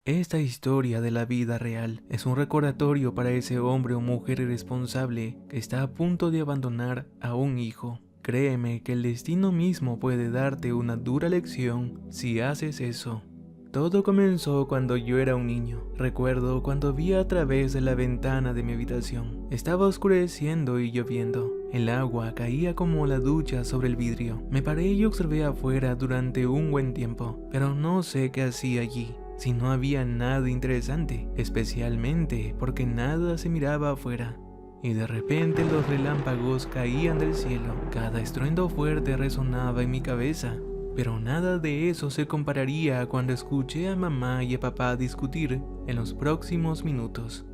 Esta historia de la vida real es un recordatorio para ese hombre o mujer irresponsable que está a punto de abandonar a un hijo. Créeme que el destino mismo puede darte una dura lección si haces eso. Todo comenzó cuando yo era un niño. Recuerdo cuando vi a través de la ventana de mi habitación. Estaba oscureciendo y lloviendo. El agua caía como la ducha sobre el vidrio. Me paré y observé afuera durante un buen tiempo, pero no sé qué hacía allí. Si no había nada interesante, especialmente porque nada se miraba afuera. Y de repente los relámpagos caían del cielo. Cada estruendo fuerte resonaba en mi cabeza. Pero nada de eso se compararía a cuando escuché a mamá y a papá discutir en los próximos minutos.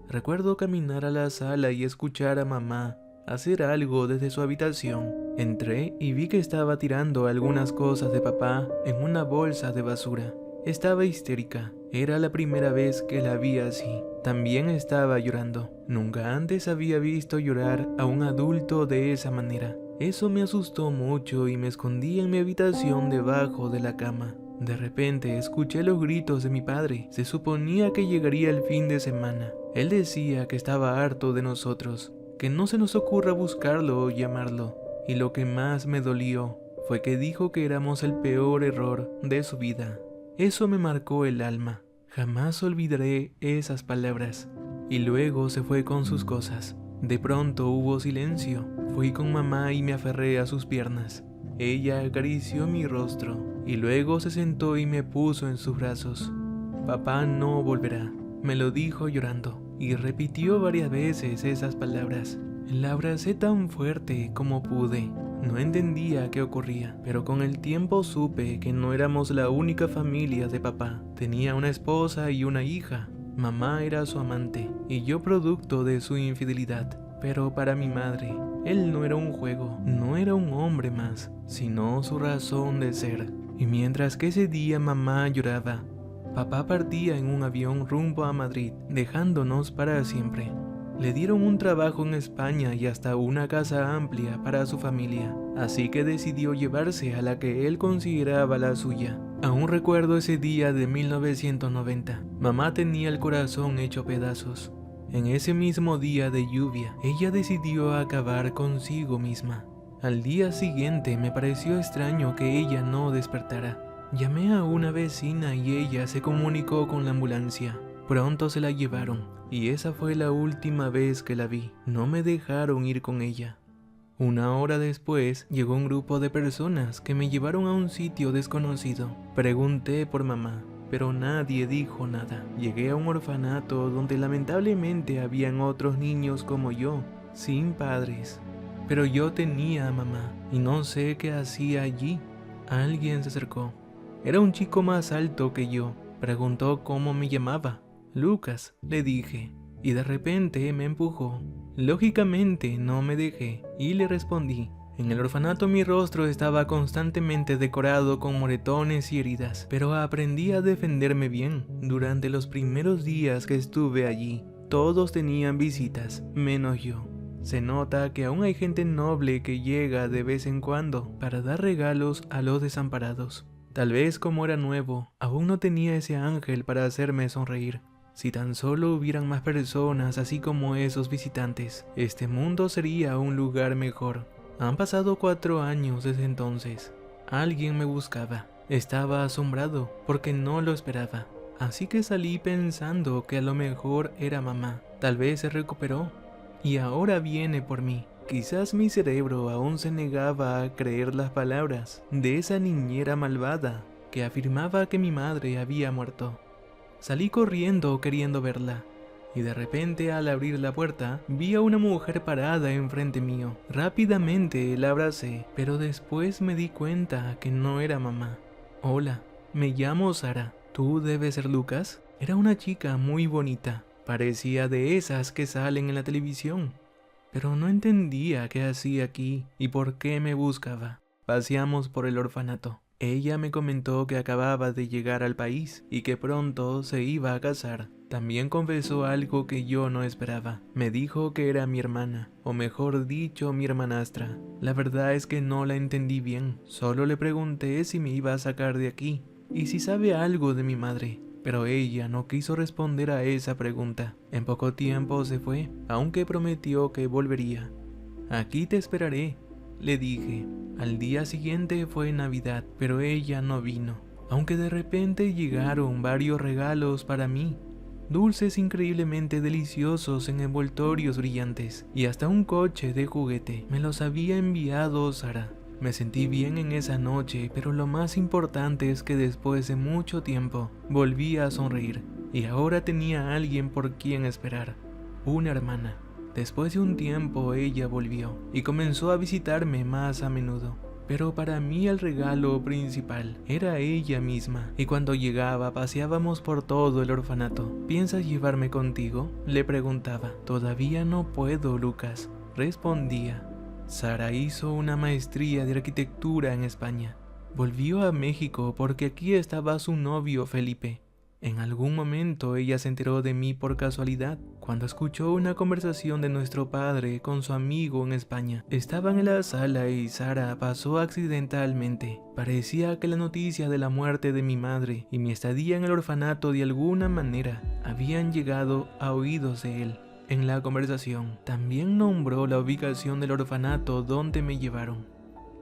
Recuerdo caminar a la sala y escuchar a mamá hacer algo desde su habitación. Entré y vi que estaba tirando algunas cosas de papá en una bolsa de basura. Estaba histérica. Era la primera vez que la vi así. También estaba llorando. Nunca antes había visto llorar a un adulto de esa manera. Eso me asustó mucho y me escondí en mi habitación debajo de la cama. De repente escuché los gritos de mi padre. Se suponía que llegaría el fin de semana. Él decía que estaba harto de nosotros, que no se nos ocurra buscarlo o llamarlo. Y lo que más me dolió fue que dijo que éramos el peor error de su vida. Eso me marcó el alma. Jamás olvidaré esas palabras. Y luego se fue con sus cosas. De pronto hubo silencio. Fui con mamá y me aferré a sus piernas. Ella acarició mi rostro y luego se sentó y me puso en sus brazos. Papá no volverá, me lo dijo llorando, y repitió varias veces esas palabras. La abracé tan fuerte como pude. No entendía qué ocurría, pero con el tiempo supe que no éramos la única familia de papá. Tenía una esposa y una hija. Mamá era su amante, y yo producto de su infidelidad. Pero para mi madre, él no era un juego, no era un hombre más, sino su razón de ser. Y mientras que ese día mamá lloraba, papá partía en un avión rumbo a Madrid, dejándonos para siempre. Le dieron un trabajo en España y hasta una casa amplia para su familia, así que decidió llevarse a la que él consideraba la suya. Aún recuerdo ese día de 1990. Mamá tenía el corazón hecho pedazos. En ese mismo día de lluvia, ella decidió acabar consigo misma. Al día siguiente me pareció extraño que ella no despertara. Llamé a una vecina y ella se comunicó con la ambulancia. Pronto se la llevaron, y esa fue la última vez que la vi. No me dejaron ir con ella. Una hora después llegó un grupo de personas que me llevaron a un sitio desconocido. Pregunté por mamá, pero nadie dijo nada. Llegué a un orfanato donde lamentablemente habían otros niños como yo, sin padres. Pero yo tenía a mamá y no sé qué hacía allí. Alguien se acercó. Era un chico más alto que yo. Preguntó cómo me llamaba. Lucas, le dije, y de repente me empujó. Lógicamente no me dejé y le respondí. En el orfanato mi rostro estaba constantemente decorado con moretones y heridas, pero aprendí a defenderme bien. Durante los primeros días que estuve allí, todos tenían visitas, menos yo. Se nota que aún hay gente noble que llega de vez en cuando para dar regalos a los desamparados. Tal vez como era nuevo, aún no tenía ese ángel para hacerme sonreír. Si tan solo hubieran más personas así como esos visitantes, este mundo sería un lugar mejor. Han pasado 4 años desde entonces. Alguien me buscaba. Estaba asombrado porque no lo esperaba. Así que salí pensando que a lo mejor era mamá. Tal vez se recuperó y ahora viene por mí. Quizás mi cerebro aún se negaba a creer las palabras de esa niñera malvada que afirmaba que mi madre había muerto. Salí corriendo queriendo verla, y de repente al abrir la puerta vi a una mujer parada enfrente mío. Rápidamente la abracé, pero después me di cuenta que no era mamá. Hola, me llamo Sara. ¿Tú debes ser Lucas? Era una chica muy bonita, parecía de esas que salen en la televisión. Pero no entendía qué hacía aquí y por qué me buscaba. Paseamos por el orfanato. Ella me comentó que acababa de llegar al país y que pronto se iba a casar. También confesó algo que yo no esperaba. Me dijo que era mi hermana, o mejor dicho, mi hermanastra. La verdad es que no la entendí bien. Solo le pregunté si me iba a sacar de aquí y si sabe algo de mi madre. pero ella no quiso responder a esa pregunta. En poco tiempo se fue, aunque prometió que volvería. Aquí te esperaré, le dije. Al día siguiente fue Navidad, pero ella no vino, aunque de repente llegaron varios regalos para mí. Dulces increíblemente deliciosos en envoltorios brillantes, y hasta un coche de juguete. Me los había enviado Sara. Me sentí bien en esa noche, pero lo más importante es que después de mucho tiempo volví a sonreír, y ahora tenía a alguien por quien esperar, una hermana. Después de un tiempo ella volvió y comenzó a visitarme más a menudo. Pero para mí el regalo principal era ella misma, y cuando llegaba paseábamos por todo el orfanato. ¿Piensas llevarme contigo?, le preguntaba. Todavía no puedo, Lucas, respondía. Sara hizo una maestría de arquitectura en España. Volvió a México porque aquí estaba su novio Felipe. En algún momento ella se enteró de mí por casualidad, cuando escuchó una conversación de nuestro padre con su amigo en España. Estaban en la sala y Sara pasó accidentalmente. Parecía que la noticia de la muerte de mi madre y mi estadía en el orfanato de alguna manera habían llegado a oídos de él. En la conversación también nombró la ubicación del orfanato donde me llevaron.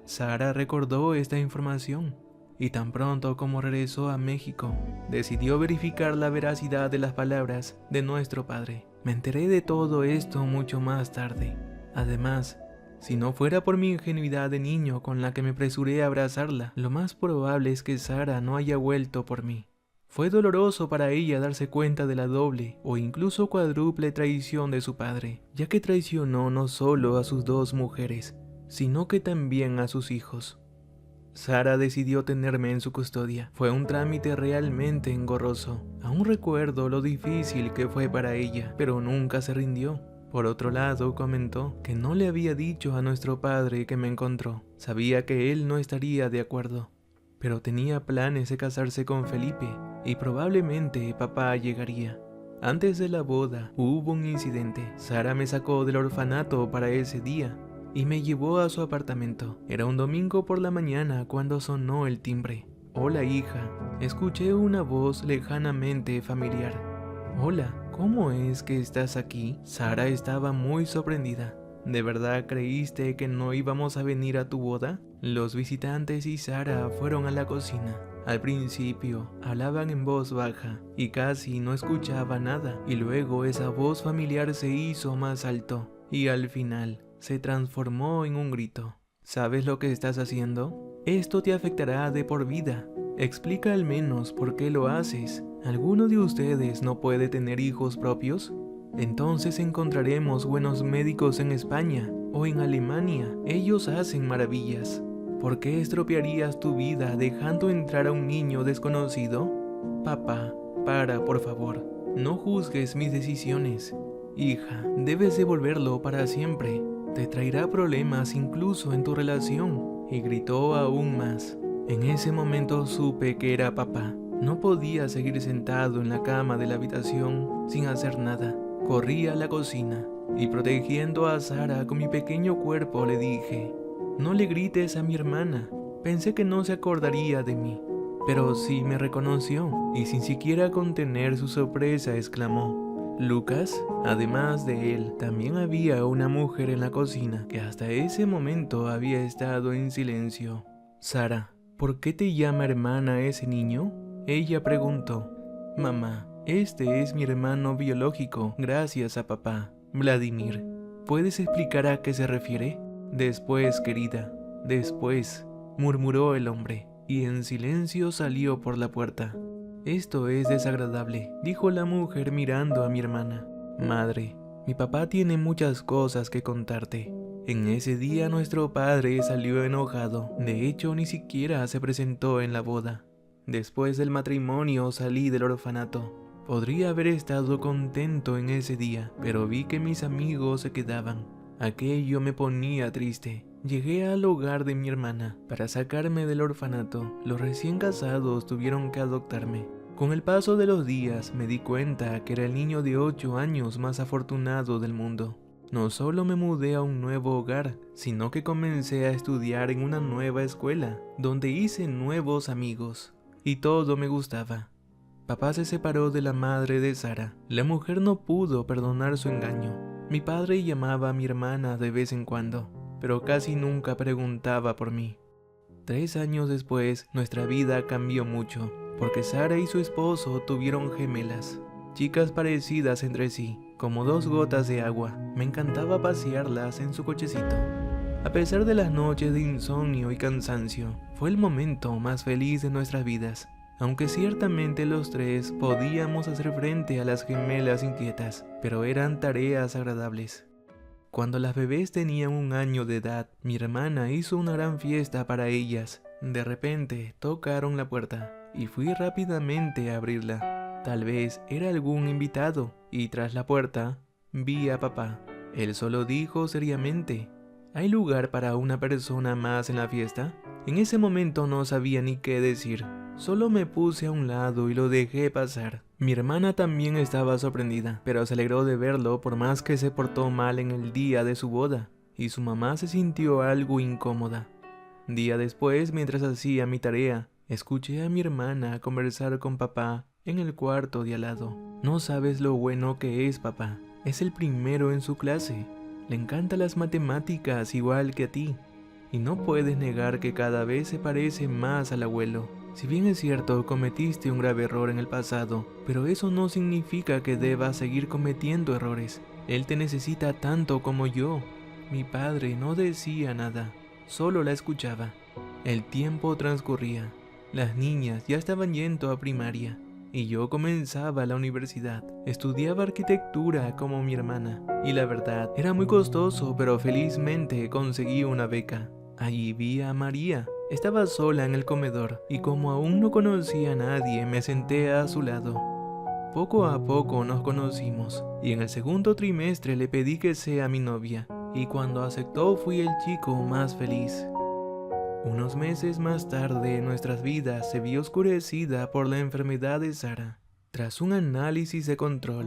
Sara recordó esta información, y tan pronto como regresó a México, decidió verificar la veracidad de las palabras de nuestro padre. Me enteré de todo esto mucho más tarde. Además, si no fuera por mi ingenuidad de niño con la que me apresuré a abrazarla, lo más probable es que Sara no haya vuelto por mí. Fue doloroso para ella darse cuenta de la doble o incluso cuádruple traición de su padre, ya que traicionó no solo a sus dos mujeres, sino que también a sus hijos. Sara decidió tenerme en su custodia. Fue un trámite realmente engorroso. Aún recuerdo lo difícil que fue para ella, pero nunca se rindió. Por otro lado, comentó que no le había dicho a nuestro padre que me encontró. Sabía que él no estaría de acuerdo, pero tenía planes de casarse con Felipe y probablemente papá llegaría. Antes de la boda hubo un incidente. Sara me sacó del orfanato para ese día y me llevó a su apartamento. Era un domingo por la mañana cuando sonó el timbre. «Hola, hija», escuché una voz lejanamente familiar. «Hola, ¿cómo es que estás aquí?». Sara estaba muy sorprendida. «¿De verdad creíste que no íbamos a venir a tu boda?». Los visitantes y Sara fueron a la cocina. Al principio hablaban en voz baja y casi no escuchaba nada, y luego esa voz familiar se hizo más alto y al final se transformó en un grito. ¿Sabes lo que estás haciendo? Esto te afectará de por vida. Explica al menos por qué lo haces. ¿Alguno de ustedes no puede tener hijos propios? Entonces encontraremos buenos médicos en España o en Alemania. Ellos hacen maravillas. ¿Por qué estropearías tu vida dejando entrar a un niño desconocido? Papá, para, por favor. No juzgues mis decisiones. Hija, debes devolverlo para siempre. Te traerá problemas incluso en tu relación. Y gritó aún más. En ese momento supe que era papá. No podía seguir sentado en la cama de la habitación sin hacer nada. Corrí a la cocina y protegiendo a Sara con mi pequeño cuerpo le dije: «No le grites a mi hermana». Pensé que no se acordaría de mí, pero sí me reconoció y sin siquiera contener su sorpresa exclamó: «Lucas». Además de él, también había una mujer en la cocina que hasta ese momento había estado en silencio. «Sara, ¿por qué te llama hermana ese niño?», ella preguntó. «Mamá, este es mi hermano biológico, gracias a papá, Vladimir. ¿Puedes explicar a qué se refiere?». «Después, querida, después», murmuró el hombre, y en silencio salió por la puerta. «Esto es desagradable», dijo la mujer mirando a mi hermana. «Madre, mi papá tiene muchas cosas que contarte». En ese día nuestro padre salió enojado. De hecho, ni siquiera se presentó en la boda. Después del matrimonio salí del orfanato. Podría haber estado contento en ese día, pero vi que mis amigos se quedaban. Aquello me ponía triste. Llegué al hogar de mi hermana para sacarme del orfanato. Los recién casados tuvieron que adoptarme. Con el paso de los días me di cuenta que era el niño de 8 años más afortunado del mundo. No solo me mudé a un nuevo hogar, sino que comencé a estudiar en una nueva escuela, donde hice nuevos amigos, y todo me gustaba. papá se separó de la madre de Sara. La mujer no pudo perdonar su engaño. Mi padre llamaba a mi hermana de vez en cuando, pero casi nunca preguntaba por mí. 3 años después, nuestra vida cambió mucho, porque Sara y su esposo tuvieron gemelas, chicas parecidas entre sí, como 2 gotas de agua. Me encantaba pasearlas en su cochecito. A pesar de las noches de insomnio y cansancio, fue el momento más feliz de nuestras vidas, aunque ciertamente los 3 podíamos hacer frente a las gemelas inquietas, pero eran tareas agradables. Cuando las bebés tenían 1 año de edad, mi hermana hizo una gran fiesta para ellas. De repente tocaron la puerta y fui rápidamente a abrirla. Tal vez era algún invitado, y tras la puerta vi a papá. Él solo dijo seriamente: ¿hay lugar para una persona más en la fiesta? En ese momento no sabía ni qué decir. Solo me puse a un lado y lo dejé pasar. Mi hermana también estaba sorprendida, pero se alegró de verlo por más que se portó mal en el día de su boda, y su mamá se sintió algo incómoda. Día después, mientras hacía mi tarea, escuché a mi hermana conversar con papá en el cuarto de al lado. No sabes lo bueno que es papá. Es el primero en su clase. Le encantan las matemáticas igual que a ti. Y no puedes negar que cada vez se parece más al abuelo. Si bien es cierto, cometiste un grave error en el pasado, pero eso no significa que debas seguir cometiendo errores. Él te necesita tanto como yo. Mi padre no decía nada, solo la escuchaba. El tiempo transcurría. Las niñas ya estaban yendo a primaria, y yo comenzaba la universidad. Estudiaba arquitectura como mi hermana, y la verdad, era muy costoso, pero felizmente conseguí una beca. Allí vi a María. Estaba sola en el comedor, y como aún no conocía a nadie, me senté a su lado. Poco a poco nos conocimos, y en el segundo trimestre le pedí que sea mi novia, y cuando aceptó fui el chico más feliz. Unos meses más tarde, nuestras vidas se vio oscurecida por la enfermedad de Sara. Tras un análisis de control,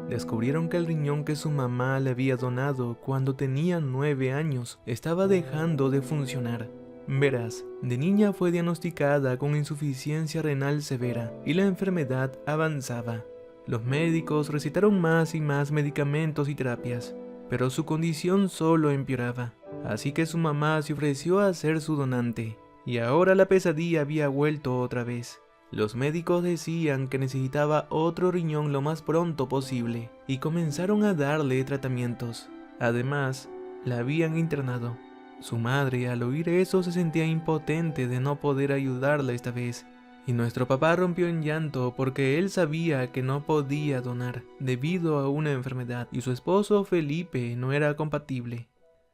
descubrieron que el riñón que su mamá le había donado cuando tenía 9 años estaba dejando de funcionar. Verás, de niña fue diagnosticada con insuficiencia renal severa y la enfermedad avanzaba. Los médicos recetaron más y más medicamentos y terapias, pero su condición solo empeoraba. Así que su mamá se ofreció a ser su donante, y ahora la pesadilla había vuelto otra vez. Los médicos decían que necesitaba otro riñón lo más pronto posible, y comenzaron a darle tratamientos. Además, la habían internado. Su madre, al oír eso, se sentía impotente de no poder ayudarla esta vez, y nuestro papá rompió en llanto porque él sabía que no podía donar debido a una enfermedad, y su esposo Felipe no era compatible.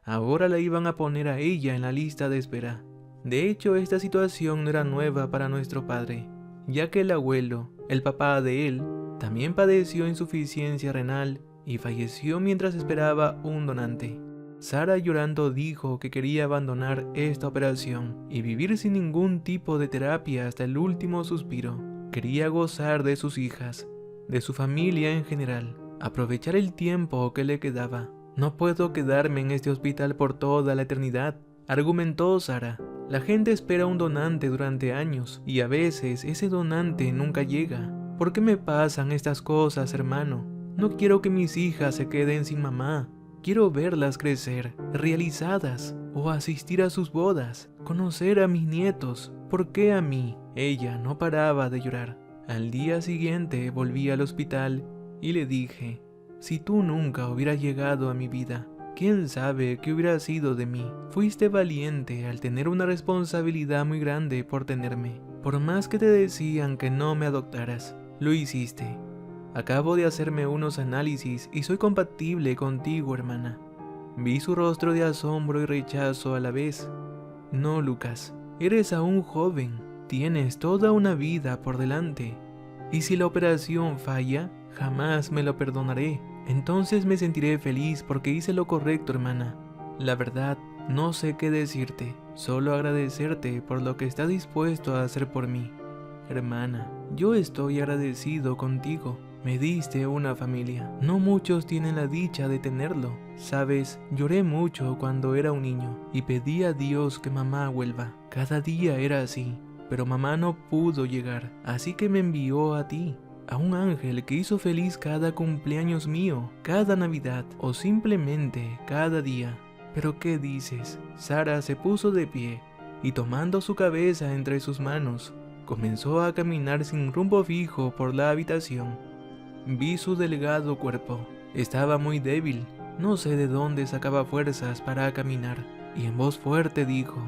Ahora la iban a poner a ella en la lista de espera. De hecho, esta situación no era nueva para nuestro padre, ya que el abuelo, el papá de él, también padeció insuficiencia renal y falleció mientras esperaba un donante. Sara llorando dijo que quería abandonar esta operación y vivir sin ningún tipo de terapia hasta el último suspiro. Quería gozar de sus hijas, de su familia en general, aprovechar el tiempo que le quedaba. No puedo quedarme en este hospital por toda la eternidad, argumentó Sara. La gente espera un donante durante años y a veces ese donante nunca llega. ¿Por qué me pasan estas cosas, hermano? No quiero que mis hijas se queden sin mamá. Quiero verlas crecer, realizadas, o asistir a sus bodas, conocer a mis nietos. ¿Por qué a mí? Ella no paraba de llorar. Al día siguiente volví al hospital y le dije: si tú nunca hubieras llegado a mi vida, ¿quién sabe qué hubiera sido de mí? Fuiste valiente al tener una responsabilidad muy grande por tenerme. Por más que te decían que no me adoptaras, lo hiciste. Acabo de hacerme unos análisis y soy compatible contigo, hermana. Vi su rostro de asombro y rechazo a la vez. No, Lucas, eres aún joven, tienes toda una vida por delante. Y si la operación falla, jamás me lo perdonaré. Entonces me sentiré feliz porque hice lo correcto, hermana. La verdad, no sé qué decirte, solo agradecerte por lo que estás dispuesto a hacer por mí. Hermana, yo estoy agradecido contigo. Me diste una familia. No muchos tienen la dicha de tenerlo. Sabes, lloré mucho cuando era un niño y pedí a Dios que mamá vuelva. Cada día era así. pero mamá no pudo llegar, así que me envió a ti, a un ángel que hizo feliz cada cumpleaños mío, cada Navidad o simplemente cada día. ¿Pero qué dices? Sara se puso de pie y tomando su cabeza entre sus manos, comenzó a caminar sin rumbo fijo por la habitación. Vi su delgado cuerpo. Estaba muy débil. No sé de dónde sacaba fuerzas para caminar. Y en voz fuerte dijo: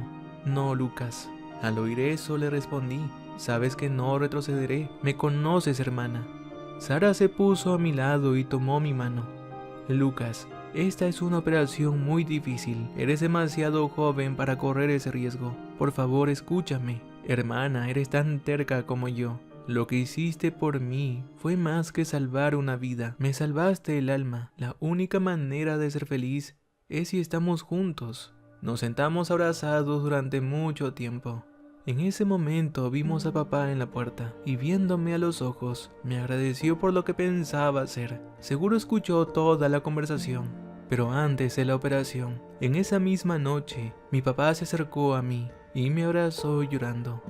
«No, Lucas». Al oír eso le respondí: «Sabes que no retrocederé. Me conoces, hermana». Sara se puso a mi lado y tomó mi mano. «Lucas, esta es una operación muy difícil. Eres demasiado joven para correr ese riesgo. Por favor, escúchame. Hermana, eres tan terca como yo. Lo que hiciste por mí fue más que salvar una vida. Me salvaste el alma. La única manera de ser feliz es si estamos juntos». Nos sentamos abrazados durante mucho tiempo. En ese momento vimos a papá en la puerta y viéndome a los ojos, me agradeció por lo que pensaba hacer. Seguro escuchó toda la conversación. Pero antes de la operación, en esa misma noche, mi papá se acercó a mí y me abrazó llorando.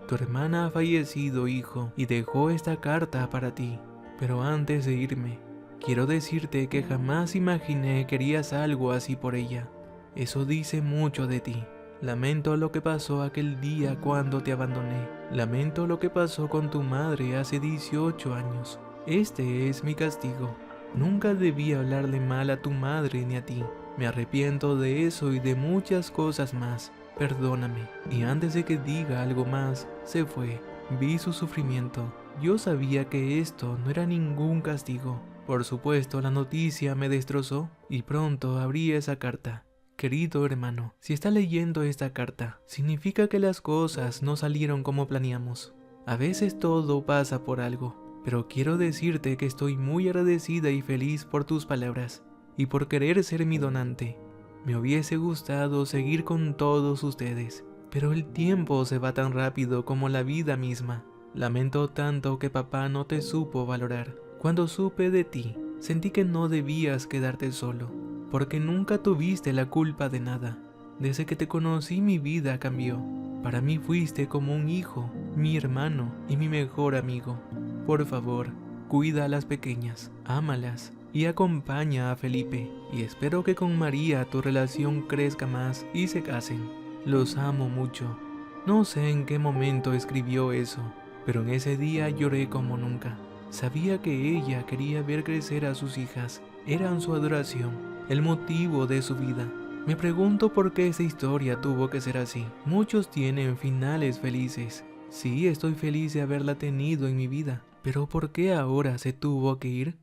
«Tu hermana ha fallecido, hijo, y dejó esta carta para ti. Pero antes de irme, quiero decirte que jamás imaginé que harías algo así por ella. Eso dice mucho de ti. Lamento lo que pasó aquel día cuando te abandoné. Lamento lo que pasó con tu madre hace 18 años. Este es mi castigo. Nunca debí hablarle mal a tu madre ni a ti. Me arrepiento de eso y de muchas cosas más. Perdóname». Y antes de que diga algo más, se fue. Vi su sufrimiento. Yo sabía que esto no era ningún castigo. Por supuesto, la noticia me destrozó y pronto abrí esa carta. Querido hermano, si está leyendo esta carta, significa que las cosas no salieron como planeamos. A veces todo pasa por algo, pero quiero decirte que estoy muy agradecida y feliz por tus palabras y por querer ser mi donante. Me hubiese gustado seguir con todos ustedes, pero el tiempo se va tan rápido como la vida misma. Lamento tanto que papá no te supo valorar. Cuando supe de ti, sentí que no debías quedarte solo, porque nunca tuviste la culpa de nada. Desde que te conocí mi vida cambió. Para mí fuiste como un hijo, mi hermano y mi mejor amigo. Por favor, cuida a las pequeñas, ámalas y acompaña a Felipe. Y espero que con María tu relación crezca más y se casen. Los amo mucho». No sé en qué momento escribió eso, pero en ese día lloré como nunca. Sabía que ella quería ver crecer a sus hijas. Eran su adoración, el motivo de su vida. Me pregunto por qué esa historia tuvo que ser así. Muchos tienen finales felices. Sí, estoy feliz de haberla tenido en mi vida, pero ¿por qué ahora se tuvo que ir?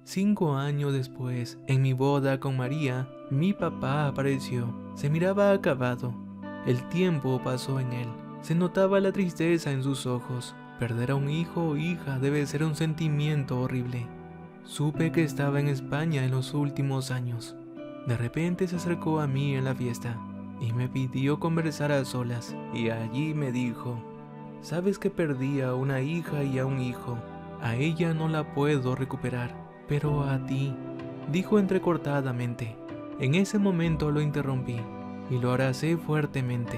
5 años después, en mi boda con María, mi papá apareció. Se miraba acabado. El tiempo pasó en él. Se notaba la tristeza en sus ojos. Perder a un hijo o hija debe ser un sentimiento horrible. Supe que estaba en España en los últimos años. De repente se acercó a mí en la fiesta y me pidió conversar a solas, y allí me dijo: «Sabes que perdí a una hija y a un hijo. A ella no la puedo recuperar, pero a ti», dijo entrecortadamente. En ese momento lo interrumpí y lo abracé fuertemente.